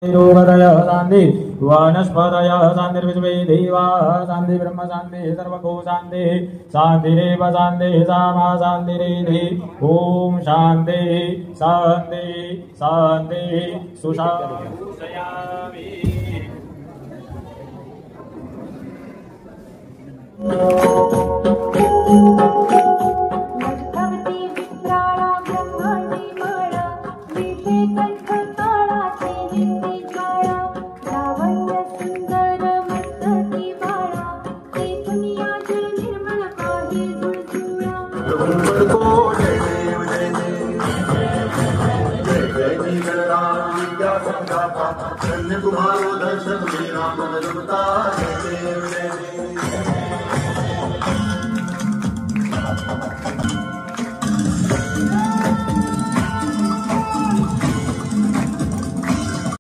रूपतय शांति वनस्पतय शांतिर्विश्वे देवाः शांति ब्रह्म शांति सर्वको शांति शांतिरेव शांति सामा शांतिरेधि ओम शांति शांति शांति सुशांति। तुम्हारो दर्शन मेरा मन रमता जय जय जय।